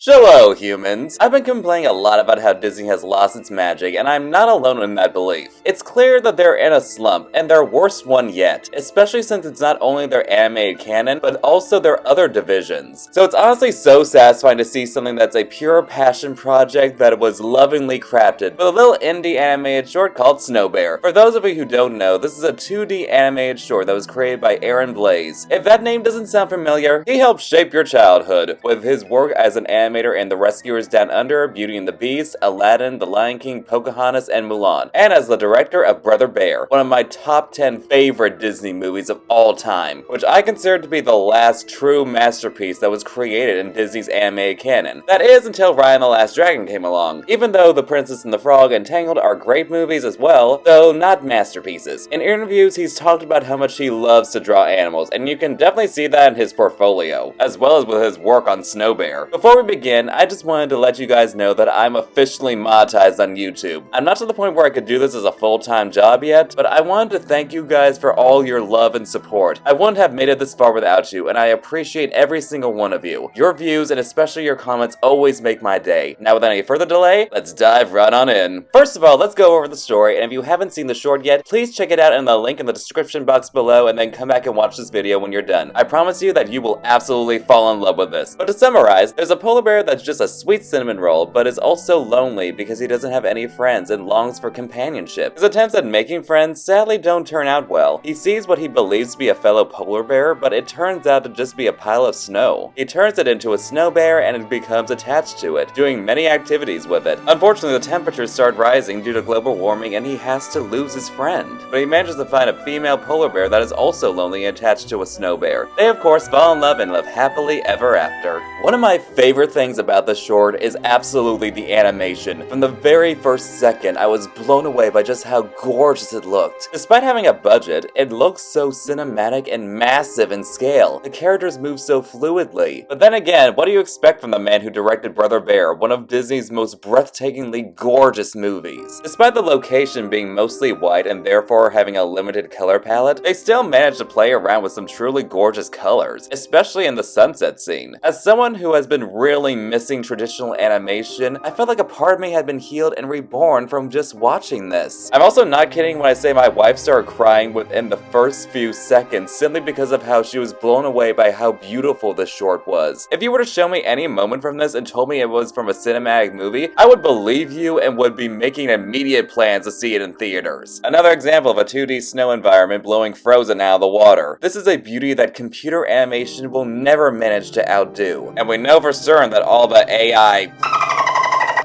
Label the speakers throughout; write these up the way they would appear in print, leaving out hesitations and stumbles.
Speaker 1: Hello, humans! I've been complaining a lot about how Disney has lost its magic, and I'm not alone in that belief. It's clear that they're in a slump, and their worst one yet, especially since it's not only their animated canon, but also their other divisions. So it's honestly so satisfying to see something that's a pure passion project that was lovingly crafted with a little indie animated short called Snow Bear. For those of you who don't know, this is a 2D animated short that was created by Aaron Blaise. If that name doesn't sound familiar, he helped shape your childhood with his work as an animator in The Rescuers Down Under, Beauty and the Beast, Aladdin, The Lion King, Pocahontas, and Mulan, and as the director of Brother Bear, one of my top 10 favorite Disney movies of all time, which I consider to be the last true masterpiece that was created in Disney's animated canon. That is, until Raya and the Last Dragon came along, even though The Princess and the Frog and Tangled are great movies as well, though not masterpieces. In interviews, he's talked about how much he loves to draw animals, and you can definitely see that in his portfolio, as well as with his work on Snow Bear. Before we begin, I just wanted to let you guys know that I'm officially monetized on YouTube. I'm not to the point where I could do this as a full-time job yet, but I wanted to thank you guys for all your love and support. I wouldn't have made it this far without you, and I appreciate every single one of you. Your views and especially your comments always make my day. Now without any further delay, let's dive right on in. First of all, let's go over the story, and if you haven't seen the short yet, please check it out in the link in the description box below and then come back and watch this video when you're done. I promise you that you will absolutely fall in love with this. But to summarize, there's a polar bear that's just a sweet cinnamon roll, but is also lonely because he doesn't have any friends and longs for companionship. His attempts at making friends sadly don't turn out well. He sees what he believes to be a fellow polar bear, but it turns out to just be a pile of snow. He turns it into a snow bear and it becomes attached to it, doing many activities with it. Unfortunately, the temperatures start rising due to global warming and he has to lose his friend. But he manages to find a female polar bear that is also lonely and attached to a snow bear. They of course fall in love and live happily ever after. One of my favorite things about the short is absolutely the animation. From the very first second, I was blown away by just how gorgeous it looked. Despite having a budget, it looks so cinematic and massive in scale. The characters move so fluidly. But then again, what do you expect from the man who directed Brother Bear, one of Disney's most breathtakingly gorgeous movies? Despite the location being mostly white and therefore having a limited color palette, they still managed to play around with some truly gorgeous colors, especially in the sunset scene. As someone who has been really missing traditional animation, I felt like a part of me had been healed and reborn from just watching this. I'm also not kidding when I say my wife started crying within the first few seconds simply because of how she was blown away by how beautiful this short was. If you were to show me any moment from this and told me it was from a cinematic movie, I would believe you and would be making immediate plans to see it in theaters. Another example of a 2D snow environment blowing Frozen out of the water. This is a beauty that computer animation will never manage to outdo. And we know for certain that all the AI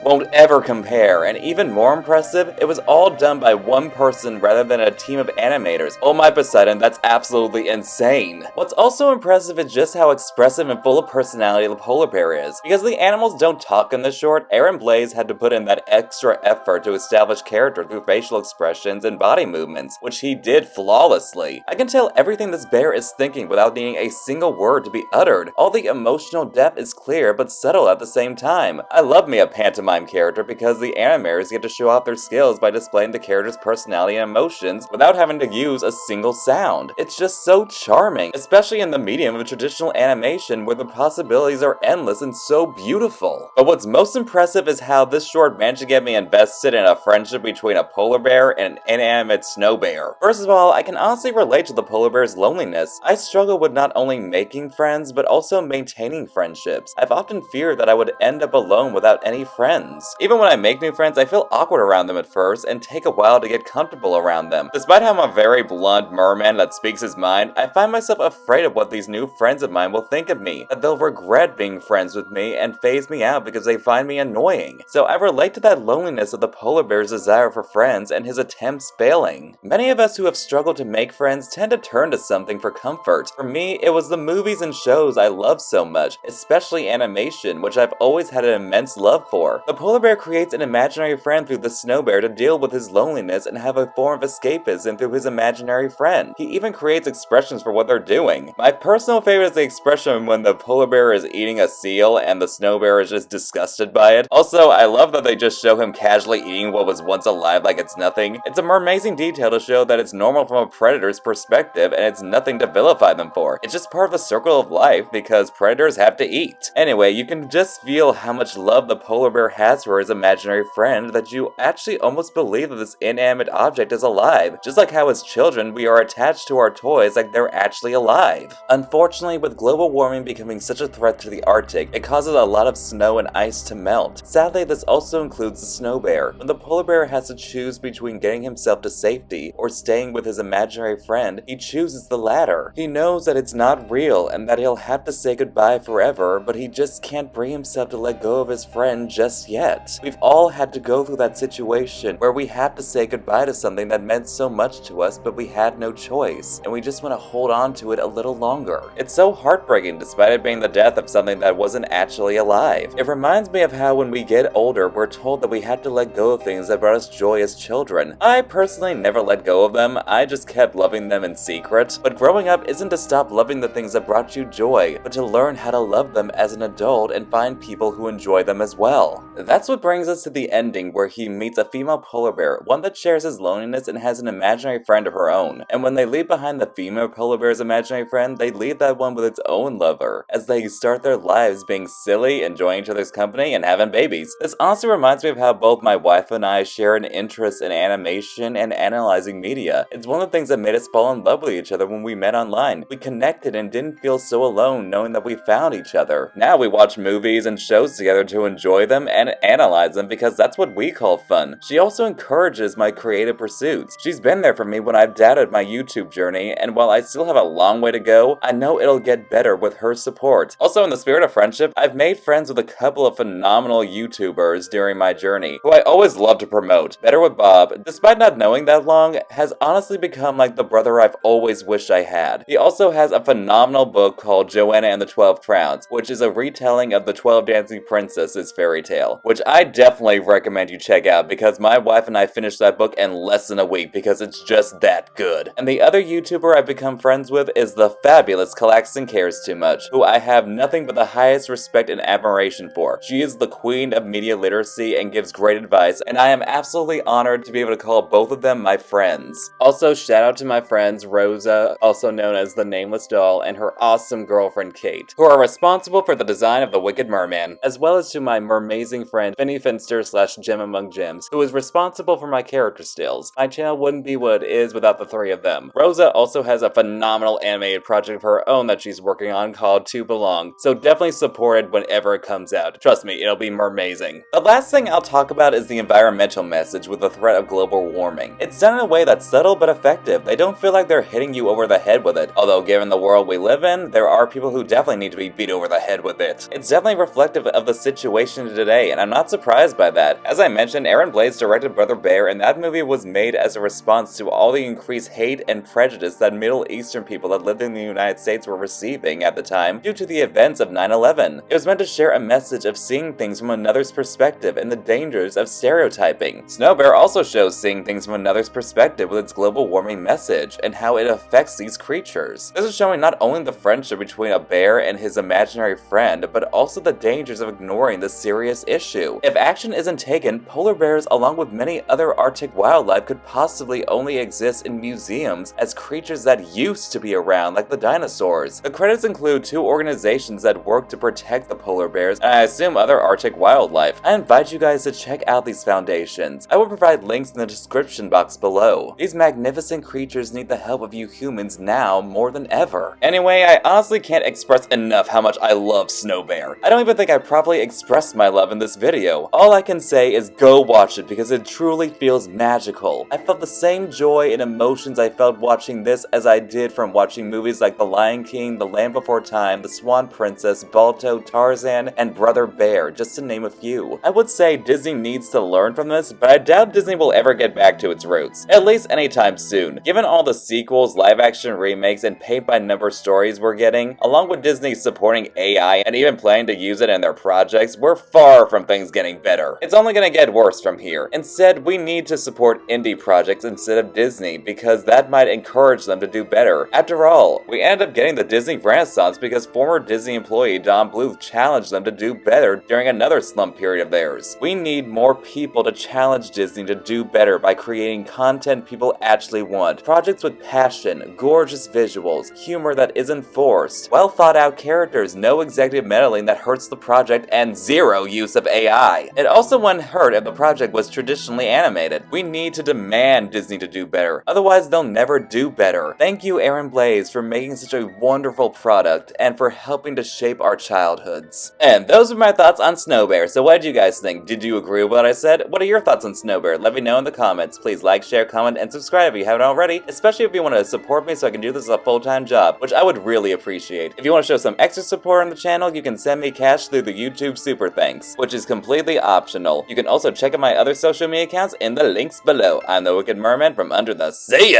Speaker 1: won't ever compare, and even more impressive, it was all done by one person rather than a team of animators. Oh my Poseidon, that's absolutely insane. What's also impressive is just how expressive and full of personality the polar bear is. Because the animals don't talk in this short, Aaron Blaise had to put in that extra effort to establish character through facial expressions and body movements, which he did flawlessly. I can tell everything this bear is thinking without needing a single word to be uttered. All the emotional depth is clear but subtle at the same time. I love me a pantomime character because the animators get to show off their skills by displaying the character's personality and emotions without having to use a single sound. It's just so charming, especially in the medium of traditional animation where the possibilities are endless and so beautiful. But what's most impressive is how this short managed to get me invested in a friendship between a polar bear and an inanimate snow bear. First of all, I can honestly relate to the polar bear's loneliness. I struggle with not only making friends, but also maintaining friendships. I've often feared that I would end up alone without any friends. Even when I make new friends, I feel awkward around them at first and take a while to get comfortable around them. Despite how I'm a very blunt merman that speaks his mind, I find myself afraid of what these new friends of mine will think of me, that they'll regret being friends with me and phase me out because they find me annoying. So I relate to that loneliness of the polar bear's desire for friends and his attempts failing. Many of us who have struggled to make friends tend to turn to something for comfort. For me, it was the movies and shows I love so much, especially animation, which I've always had an immense love for. The The polar bear creates an imaginary friend through the snow bear to deal with his loneliness and have a form of escapism through his imaginary friend. He even creates expressions for what they're doing. My personal favorite is the expression when the polar bear is eating a seal and the snow bear is just disgusted by it. Also, I love that they just show him casually eating what was once alive like it's nothing. It's an amazing detail to show that it's normal from a predator's perspective and it's nothing to vilify them for. It's just part of the circle of life because predators have to eat. Anyway, you can just feel how much love the polar bear has for his imaginary friend that you actually almost believe that this inanimate object is alive. Just like how as children we are attached to our toys like they're actually alive. Unfortunately, with global warming becoming such a threat to the Arctic, it causes a lot of snow and ice to melt. Sadly, this also includes the snow bear. When the polar bear has to choose between getting himself to safety or staying with his imaginary friend, he chooses the latter. He knows that it's not real and that he'll have to say goodbye forever, but he just can't bring himself to let go of his friend just yet. We've all had to go through that situation where we had to say goodbye to something that meant so much to us, but we had no choice, and we just want to hold on to it a little longer. It's so heartbreaking despite it being the death of something that wasn't actually alive. It reminds me of how when we get older, we're told that we have to let go of things that brought us joy as children. I personally never let go of them, I just kept loving them in secret. But growing up isn't to stop loving the things that brought you joy, but to learn how to love them as an adult and find people who enjoy them as well. That's what brings us to the ending where he meets a female polar bear, one that shares his loneliness and has an imaginary friend of her own. And when they leave behind the female polar bear's imaginary friend, they leave that one with its own lover, as they start their lives being silly, enjoying each other's company, and having babies. This honestly reminds me of how both my wife and I share an interest in animation and analyzing media. It's one of the things that made us fall in love with each other when we met online. We connected and didn't feel so alone knowing that we found each other. Now we watch movies and shows together to enjoy them and analyze them because that's what we call fun. She also encourages my creative pursuits. She's been there for me when I've doubted my YouTube journey, and while I still have a long way to go, I know it'll get better with her support. Also, in the spirit of friendship, I've made friends with a couple of phenomenal YouTubers during my journey, who I always love to promote. Better with Bob, despite not knowing that long, has honestly become like the brother I've always wished I had. He also has a phenomenal book called Joanna and the 12 Crowns, which is a retelling of the 12 Dancing Princesses fairy tale, which I definitely recommend you check out because my wife and I finished that book in less than a week because it's just that good. And the other YouTuber I've become friends with is the fabulous Calaxton Cares Too Much, who I have nothing but the highest respect and admiration for. She is the queen of media literacy and gives great advice, and I am absolutely honored to be able to call both of them my friends. Also, shout out to my friends Rosa, also known as the Nameless Doll, and her awesome girlfriend Kate, who are responsible for the design of the Wicked Merman, as well as to my mermazing friend Finny Finster / Gem Among Gems, who is responsible for my character stills. My channel wouldn't be what it is without the three of them. Rosa also has a phenomenal animated project of her own that she's working on called To Belong, so definitely support it whenever it comes out. Trust me, it'll be mermazing. The last thing I'll talk about is the environmental message with the threat of global warming. It's done in a way that's subtle but effective. They don't feel like they're hitting you over the head with it, although given the world we live in, there are people who definitely need to be beat over the head with it. It's definitely reflective of the situation today, and I'm not surprised by that. As I mentioned, Aaron Blades directed Brother Bear, and that movie was made as a response to all the increased hate and prejudice that Middle Eastern people that lived in the United States were receiving at the time due to the events of 9/11. It was meant to share a message of seeing things from another's perspective and the dangers of stereotyping. Snow Bear also shows seeing things from another's perspective with its global warming message and how it affects these creatures. This is showing not only the friendship between a bear and his imaginary friend, but also the dangers of ignoring this serious issue. If action isn't taken, polar bears, along with many other Arctic wildlife, could possibly only exist in museums as creatures that used to be around, like the dinosaurs. The credits include 2 organizations that work to protect the polar bears, and I assume other Arctic wildlife. I invite you guys to check out these foundations. I will provide links in the description box below. These magnificent creatures need the help of you humans now more than ever. Anyway, I honestly can't express enough how much I love Snow Bear. I don't even think I properly expressed my love in this video. All I can say is go watch it because it truly feels magical. I felt the same joy and emotions I felt watching this as I did from watching movies like The Lion King, The Land Before Time, The Swan Princess, Balto, Tarzan, and Brother Bear, just to name a few. I would say Disney needs to learn from this, but I doubt Disney will ever get back to its roots, at least anytime soon. Given all the sequels, live-action remakes, and paint-by-number stories we're getting, along with Disney supporting AI and even planning to use it in their projects, we're far from from things getting better. It's only gonna get worse from here. Instead, we need to support indie projects instead of Disney, because that might encourage them to do better. After all, we ended up getting the Disney Renaissance because former Disney employee Don Bluth challenged them to do better during another slump period of theirs. We need more people to challenge Disney to do better by creating content people actually want. Projects with passion, gorgeous visuals, humor that isn't forced, well thought out characters, no executive meddling that hurts the project, and zero use of AI. It also wouldn't hurt if the project was traditionally animated. We need to demand Disney to do better, otherwise they'll never do better. Thank you, Aaron Blaise, for making such a wonderful product and for helping to shape our childhoods. And those are my thoughts on Snow Bear. So what did you guys think? Did you agree with what I said? What are your thoughts on Snow Bear? Let me know in the comments. Please like, share, comment, and subscribe if you haven't already, especially if you want to support me so I can do this as a full-time job, which I would really appreciate. If you want to show some extra support on the channel, you can send me cash through the YouTube Super Thanks, which is completely optional. You can also check out my other social media accounts in the links below. I'm the Wicked Merman from Under the Sea.